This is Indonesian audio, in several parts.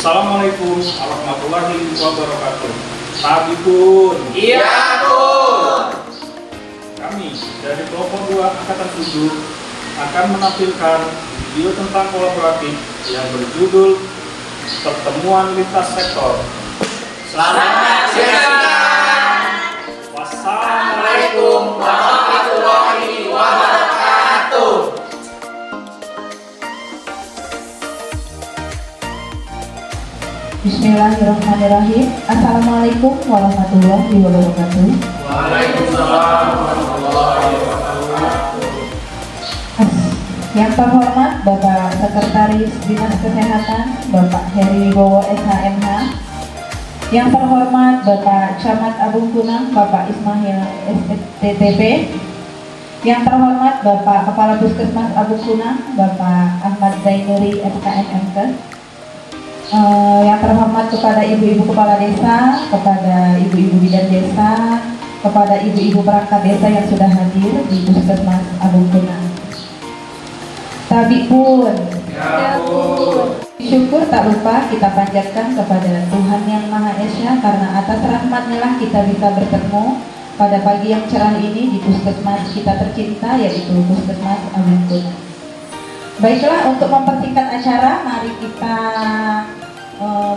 Assalamualaikum warahmatullahi wabarakatuh. Pagi Pun. Iya Pun. Kami dari kelompok 2 Angkatan 7 akan menampilkan video tentang kolaboratif yang berjudul Pertemuan Lintas Sektor. Selamat menyaksikan. Wassalamualaikum warahmatullahi wabarakatuh. Bismillahirrahmanirrahim. Assalamualaikum warahmatullahi wabarakatuh. Waalaikumsalam warahmatullahi wabarakatuh. Yang terhormat Bapak Sekretaris Dinas Kesehatan Bapak Heri Wibowo SHMH. Yang terhormat Bapak Camat Agung Kunang Bapak Ismail STTP. Yang terhormat Bapak Kepala Puskesmas Agung Kunang Bapak Ahmad Zainuri SKMMK. Yang terhormat kepada ibu-ibu kepala desa, kepada ibu-ibu bidan desa, kepada ibu-ibu perangkat desa yang sudah hadir di Puskesmas Agung Kunang. Tabi Pun. Ya Pun. Syukur tak lupa kita panjatkan kepada Tuhan Yang Maha Esa karena atas rahmat-Nya lah kita bisa bertemu pada pagi yang cerah ini di Puskesmas kita tercinta, yaitu Puskesmas Agung Kunang. Baiklah, untuk mempersingkat acara, mari kita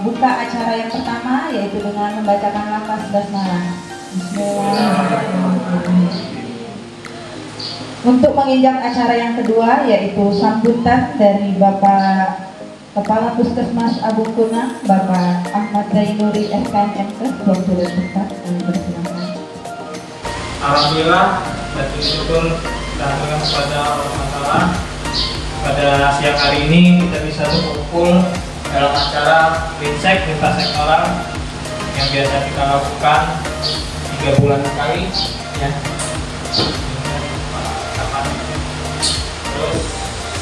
buka acara yang pertama, yaitu dengan membacakan lafaz basmalah. Bismillahirrahmanirrahim. Untuk menginjak acara yang kedua, yaitu sambutan dari Bapak Kepala Puskesmas Agung Kunang, Bapak Ahmad Zainuri SKMMK, waktu dan tempat bersilakan. Alhamdulillah, dan syukur dan kepada Allah. Pada siang hari ini kita bisa berkumpul dalam acara Linsek lintas sektoral yang biasa kita lakukan 3 bulan sekali, ya. Terus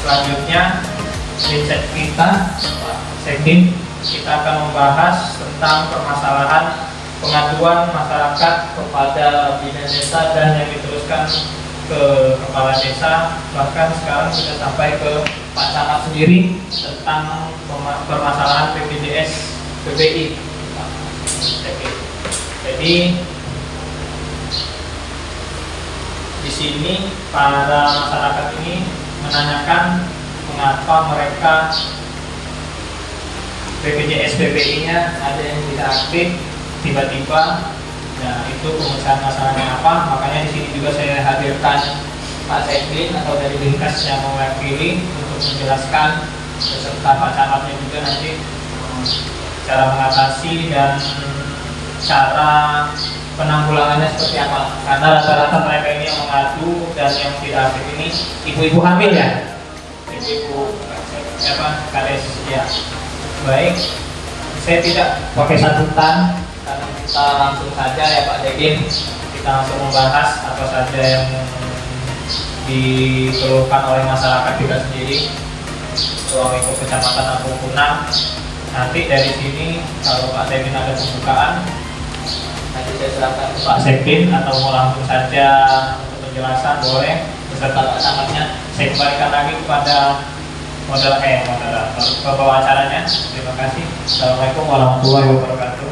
selanjutnya Linsek kita Sekdim kita akan membahas tentang permasalahan pengaduan masyarakat kepada bidan desa dan yang diteruskan ke kepala desa, bahkan sekarang sudah sampai ke Pak Camat sendiri tentang permasalahan BPJS PBI. Jadi di sini para masyarakat ini menanyakan mengapa mereka BPJS PBI-nya ada yang tidak aktif tiba-tiba. Nah, itu pemecahan masalahnya apa? Makanya di sini juga saya hadirkan Pak Sekdin atau dari Dinkes yang mewakili untuk menjelaskan beserta Pak Camatnya juga nanti cara mengatasi dan cara penanggulangannya seperti apa. Karena rata-rata mereka ini yang mengadu dan yang tidak aktif ini ibu-ibu hamil, ya, ibu-ibu kades, ya. Baik, saya tidak pakai satutan. Kita langsung saja, ya Pak Dekin, kita langsung membahas apa saja yang dikeluhkan oleh masyarakat kita sendiri ruang lingkup Kecamatan Agung Kunang. Nanti dari sini kalau Pak Dekin ada pembukaan, nanti saya serahkan ke Pak Dekin, atau mau langsung saja untuk penjelasan boleh beserta Pak Camatnya. Saya kembalikan lagi kepada pembawa acaranya. Terima kasih. Assalamualaikum warahmatullahi wabarakatuh.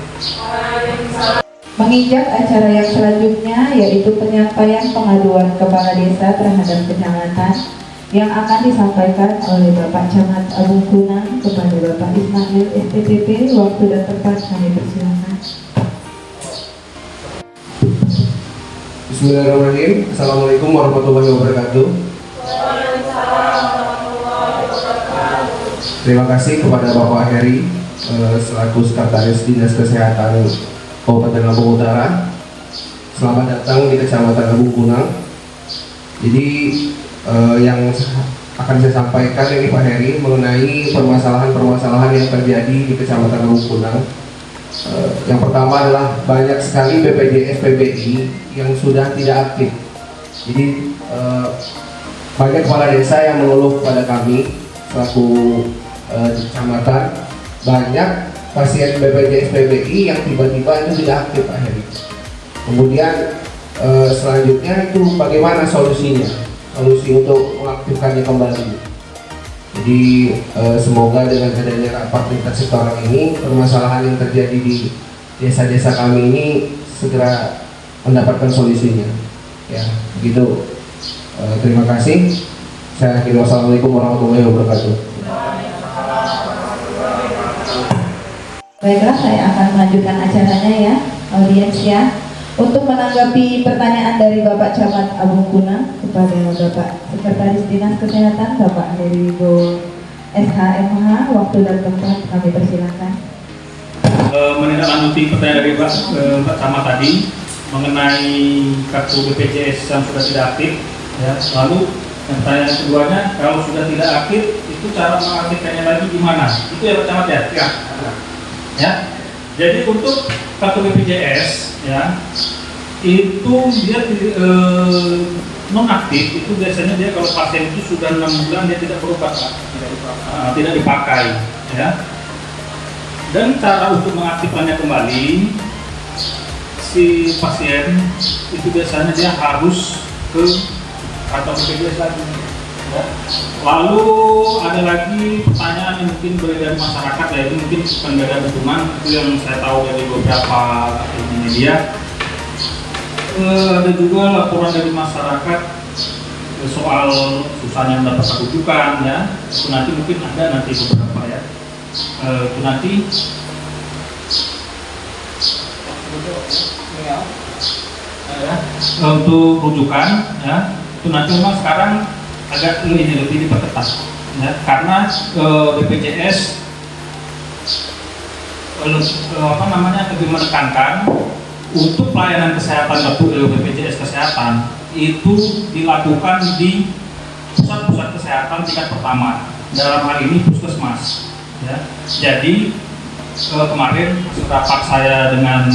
Menginjak acara yang selanjutnya, yaitu penyampaian pengaduan kepala desa terhadap kecamatan yang akan disampaikan oleh Bapak Camat Agung Kunang kepada Bapak Ismail STTP. Waktu dan tempat kami persilakan. Bismillahirrahmanirrahim. Assalamualaikum warahmatullahi wabarakatuh. Terima kasih kepada Bapak Heri selaku Sekretaris Dinas Kesehatan Kabupaten Lampung Utara. Selamat datang di Kecamatan Agung Kunang. Jadi yang akan saya sampaikan ini Pak Heri mengenai permasalahan-permasalahan yang terjadi di Kecamatan Agung Kunang. Yang pertama adalah banyak sekali BPJS PBI yang sudah tidak aktif. Jadi banyak kepala desa yang mengeluh kepada kami selaku kecamatan, banyak pasien BPJS PBI yang tiba-tiba itu tidak aktif Pak Heri. Kemudian selanjutnya itu bagaimana solusinya? Solusi untuk mengaktifkannya kembali. Jadi semoga dengan adanya rapat lintas sektoral ini, permasalahan yang terjadi di desa-desa kami ini segera mendapatkan solusinya. Ya, begitu. Terima kasih. Saya akhiri, wassalamualaikum warahmatullahi wabarakatuh. Baiklah, saya akan melanjutkan acaranya ya, audiens ya. Untuk menanggapi pertanyaan dari Bapak Camat Abungkuna kepada Bapak Sekretaris Dinas Kesehatan, Bapak Heri Wibowo SHMH, waktu dan tempat kami persilakan. Menindaklanjuti pertanyaan dari Pak Camat tadi mengenai kartu BPJS yang sudah tidak aktif, ya. Lalu yang pertanyaan keduanya, kalau sudah tidak aktif, itu cara mengaktifkannya lagi gimana? Itu ya Pak Camat ya? Ya. Jadi untuk kartu BPJS, ya, itu dia non aktif, itu biasanya dia kalau pasien itu sudah 6 bulan dia tidak berobat, tidak dipakai, ya. Dan cara untuk mengaktifkannya kembali, si pasien itu biasanya dia harus ke kantor BPJS lagi. Ya. Lalu ada lagi pertanyaan yang mungkin beredar di masyarakat, yaitu mungkin pengganda dukungan, itu yang saya tahu dari beberapa media. Ada juga laporan dari masyarakat soal susahnya mendapatkan rujukan, ya. Itu nanti mungkin ada nanti beberapa, ya. Itu nanti untuk rujukan, ya, itu nanti memang sekarang agak lebih diperketat, ya, karena BPJS lebih menekankan untuk pelayanan kesehatan BPJS kesehatan itu dilakukan di pusat-pusat kesehatan tingkat pertama, dalam hal ini puskesmas, ya. Jadi kemarin rapat saya dengan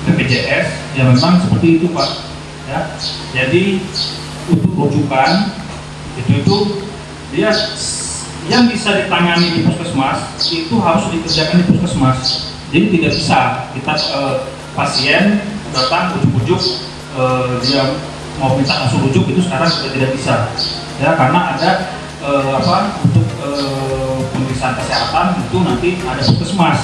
BPJS, ya memang seperti itu Pak, ya. Jadi untuk rujukan itu dia yang bisa ditangani di puskesmas itu harus dikerjakan di puskesmas. Jadi tidak bisa kita pasien datang ujuk-ujuk dia mau minta langsung rujuk, itu sekarang sudah tidak bisa, ya, karena ada untuk pemeriksaan kesehatan itu nanti ada puskesmas,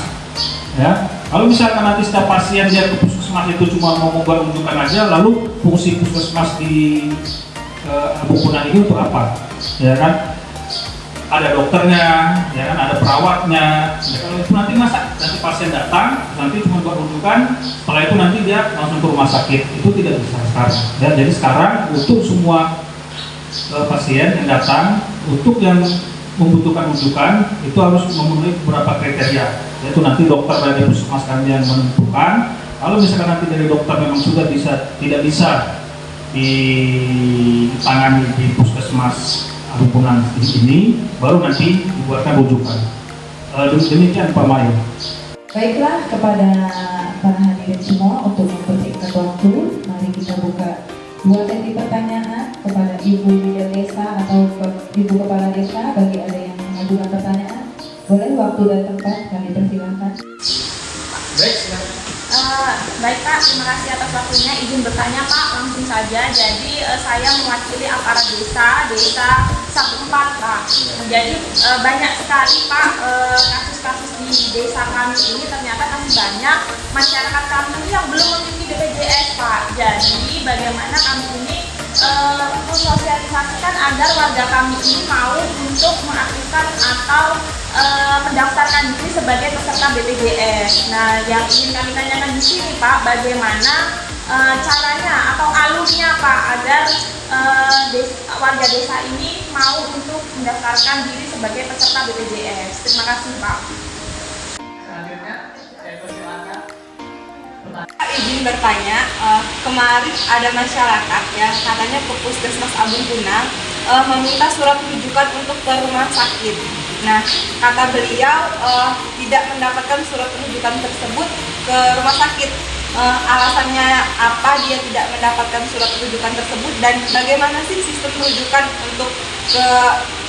ya. Kalau misalkan nanti setiap pasien dia ke puskesmas itu cuma mau membuat rujukan aja, lalu fungsi puskesmas di Abungkuna ini untuk apa? Ya kan, ada dokternya, ya kan, ada perawatnya. Ya, kalau itu nanti nanti pasien datang, nanti cuma buat rujukan, setelah itu nanti dia langsung ke rumah sakit, itu tidak bisa sekarang. Ya, jadi sekarang untuk semua pasien yang datang, untuk yang membutuhkan rujukan itu harus memenuhi beberapa kriteria. Yaitu nanti dokter dari puskesmas kami yang menentukan. Kalau misalkan nanti dari dokter memang sudah tidak bisa ditangani di puskesmas Abungkuna ini, baru nanti dibuatkan rujukan. Demikian Pak Mayu. Baiklah, kepada para hadirin semua, untuk mempersingkat waktu, mari kita buka 2 sesi pertanyaan kepada Ibu Bidan Desa atau Ibu Kepala Desa. Bagi ada yang mengajukan pertanyaan, boleh, waktu dan tempat kami persilakan. Baik, silakan. Baik Pak, terima kasih atas waktunya. Izin bertanya Pak, langsung saja. Jadi saya mewakili aparat desa 14 Pak. Jadi banyak sekali Pak kasus-kasus di desa kami ini, ternyata masih banyak masyarakat kami ini yang belum memiliki BPJS Pak. Jadi bagaimana kami ini mensosialisasikan agar warga kami ini mau untuk mengaktifkan atau mendaftarkan diri sebagai peserta BPJS. Nah, yang ingin kami tanyakan di sini Pak, bagaimana caranya atau alurnya Pak agar warga desa ini mau untuk mendaftarkan diri sebagai peserta BPJS. Terima kasih Pak. Selanjutnya, saya persilakan. Izin bertanya, kemarin ada masyarakat ya, katanya ke puskesmas Abungkuna meminta surat rujukan untuk ke rumah sakit. Nah, kata beliau tidak mendapatkan surat rujukan tersebut ke rumah sakit. Alasannya apa dia tidak mendapatkan surat rujukan tersebut, dan bagaimana sih sistem rujukan untuk ke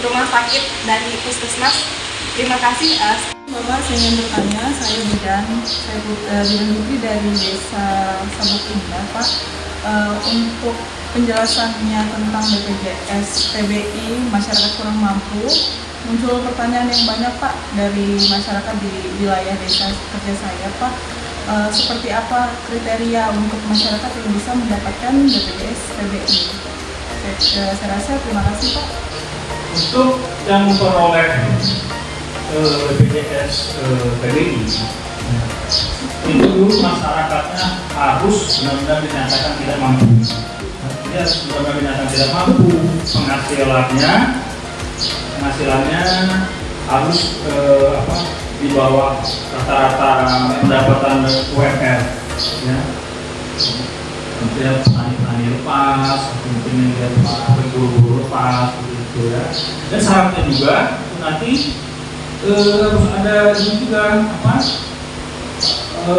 rumah sakit dari puskesmas? Terima kasih. Bapak, saya ingin bertanya, saya Bidan Putri dari Desa Sabuk Indah, Pak. Untuk penjelasannya tentang BPJS PBI masyarakat kurang mampu, muncul pertanyaan yang banyak Pak dari masyarakat di wilayah desa kerja saya Pak. Seperti apa kriteria untuk masyarakat yang bisa mendapatkan BPJS PBI? Saya rasa terima kasih Pak. Untuk yang memperoleh BPJS PBI, itu dulu masyarakatnya harus benar-benar dinyatakan tidak mampu. Dia harus benar-benar dinyatakan tidak mampu. Penghasilannya harus di bawah rata-rata pendapatan UMR. Ya. Kemudian petani lepas, mungkin guru lepas, gitu ya. Dan syaratnya juga nanti harus ada ini juga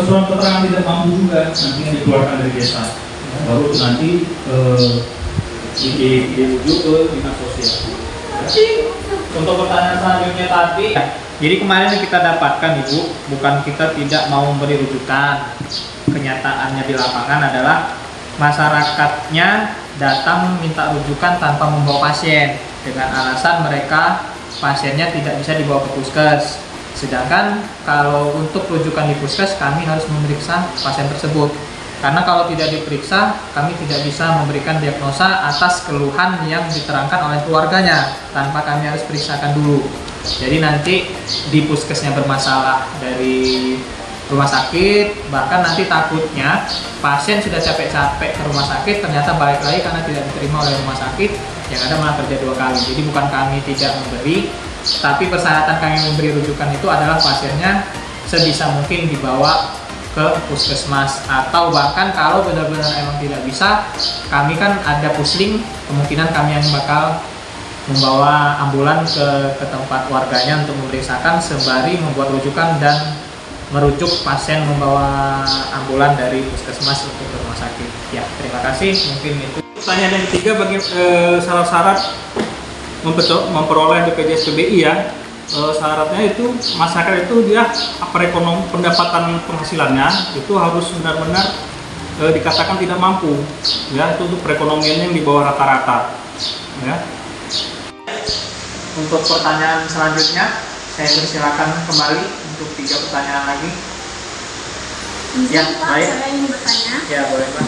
surat keterangan tidak mampu juga nanti yang dikeluarkan dari desa. Baru nanti dirujuk ke dinas sosial. Untuk pertanyaan selanjutnya tadi, jadi kemarin kita dapatkan Ibu, bukan kita tidak mau memberi rujukan. Kenyataannya di lapangan adalah masyarakatnya datang minta rujukan tanpa membawa pasien dengan alasan mereka pasiennya tidak bisa dibawa ke puskes. Sedangkan kalau untuk rujukan di puskes kami harus memeriksa pasien tersebut. Karena kalau tidak diperiksa, kami tidak bisa memberikan diagnosa atas keluhan yang diterangkan oleh keluarganya tanpa kami harus periksakan dulu. Jadi nanti di puskesnya bermasalah dari rumah sakit, bahkan nanti takutnya pasien sudah capek-capek ke rumah sakit ternyata balik lagi karena tidak diterima oleh rumah sakit, yang ada malah kerja 2 kali. Jadi bukan kami tidak memberi, tapi persyaratan kami memberi rujukan itu adalah pasiennya sebisa mungkin dibawa ke puskesmas, atau bahkan kalau benar-benar emang tidak bisa, kami kan ada pusling, kemungkinan kami yang bakal membawa ambulan ke tempat warganya untuk memeriksakan sembari membuat rujukan dan merujuk pasien membawa ambulan dari puskesmas untuk ke rumah sakit. Ya, terima kasih. Mungkin itu. Pertanyaan yang ketiga, bagi syarat-syarat memperoleh BPJS PBI ya. Syaratnya itu masyarakat itu dia pendapatan penghasilannya itu harus benar-benar dikatakan tidak mampu ya, itu untuk perekonomiannya yang di bawah rata-rata ya. Untuk pertanyaan selanjutnya saya persilakan kembali untuk 3 pertanyaan lagi. Ya, Pak, baik. saya ingin bertanya. Ya, boleh Pak.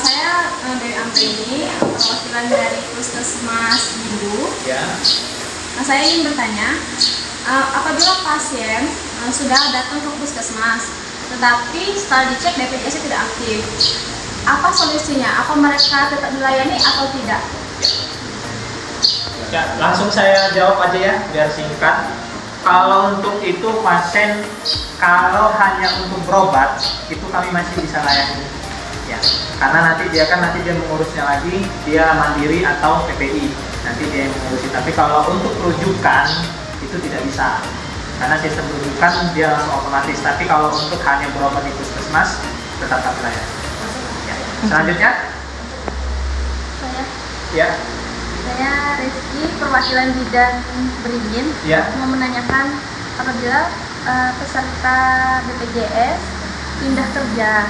Saya dari Ampeni, perwakilan dari Puskesmas Bindu. Ya. Saya ingin bertanya, apabila pasien sudah datang ke puskesmas, tetapi setelah dicek BPJS tidak aktif, apa solusinya? Apa mereka tetap dilayani atau tidak? Ya, langsung saya jawab aja ya, biar singkat. Kalau untuk itu pasien, kalau hanya untuk berobat, itu kami masih bisa layani. Ya, karena nanti dia mengurusnya lagi, dia mandiri atau PPI. Nanti dia yang mengurusi. Tapi kalau untuk rujukan itu tidak bisa, karena sistem rujukan dia langsung otomatis. Tapi kalau untuk hanya berobat di puskesmas tetap kami layani. Ya. Selanjutnya, Saya Rizky, perwakilan Bidan Beringin, Ya. mau menanyakan apabila peserta BPJS pindah kerja,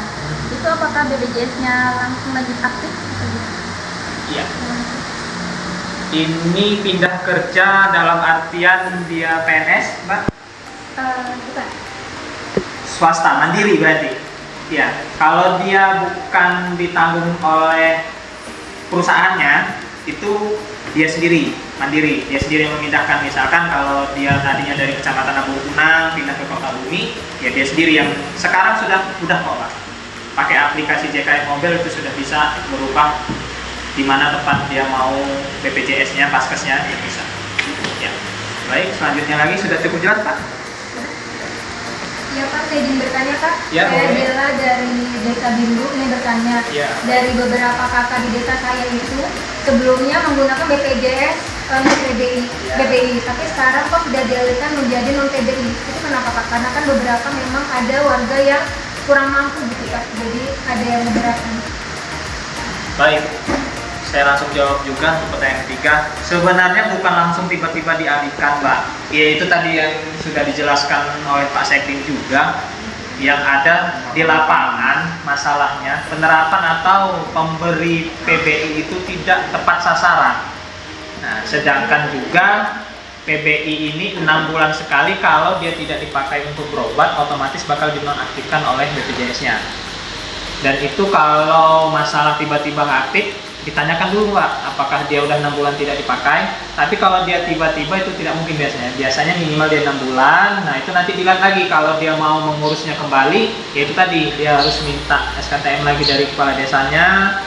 itu apakah BPJS-nya langsung lagi aktif? iya. Ini pindah kerja dalam artian dia PNS, Mbak? Bukan. Swasta, mandiri berarti. Ya, kalau dia bukan ditanggung oleh perusahaannya, itu dia sendiri, mandiri. Dia sendiri yang memindahkan. Misalkan kalau dia tadinya dari Kecamatan Abu Kunang pindah ke Kota Bumi, ya dia sendiri yang sekarang sudah kok Pak. Pakai aplikasi JKM Mobile itu sudah bisa berubah di mana tempat dia mau BPJS-nya, paskesnya, ya bisa. Ya. Baik, selanjutnya lagi sudah cukup jelas Pak? Ya Pak, saya ingin bertanya Pak. Ya, Saya boleh. Bella dari Desa Bindu ini bertanya. Ya. Dari beberapa kakak di desa saya itu sebelumnya menggunakan BPJS non BPI, tapi sekarang kok sudah dialihkan menjadi non PBI. Itu kenapa Pak? Karena kan beberapa memang ada warga yang kurang mampu gitu Pak. Jadi ada yang memberatkan. Baik. Saya langsung jawab juga untuk pertanyaan ketiga. Sebenarnya bukan langsung tiba-tiba dialihkan, Mbak. Ya itu tadi yang sudah dijelaskan oleh Pak Sekdin juga. yang ada di lapangan masalahnya penerapan atau pemberi PBI itu tidak tepat sasaran. Nah, sedangkan juga PBI ini 6 bulan sekali kalau dia tidak dipakai untuk berobat otomatis bakal dinonaktifkan oleh BPJS-nya. Dan itu kalau masalah tiba-tiba aktif ditanyakan dulu Pak, apakah dia udah 6 bulan tidak dipakai. Tapi kalau dia tiba-tiba itu tidak mungkin biasanya minimal dia 6 bulan. Nah itu nanti dilihat lagi kalau dia mau mengurusnya kembali, yaitu tadi dia harus minta SKTM lagi dari kepala desanya,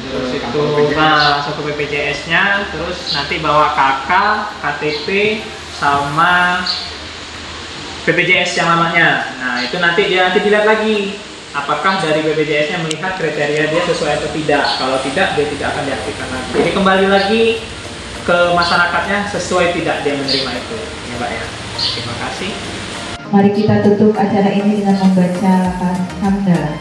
terus itu langsung ke BPJS-nya, terus nanti bawa KK, KTP sama BPJS yang lamanya. Nah itu nanti dilihat lagi apakah dari BPJS-nya melihat kriteria dia sesuai atau tidak. Kalau tidak, dia tidak akan diaktifkan lagi. Jadi kembali lagi ke masyarakatnya sesuai tidak dia menerima itu, ya Mbak ya. Terima kasih. Mari kita tutup acara ini dengan membaca lafaz hamdalah.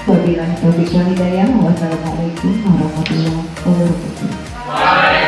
Wabillahi taufiq wal hidayah. Wassalamualaikum warahmatullahi wabarakatuh.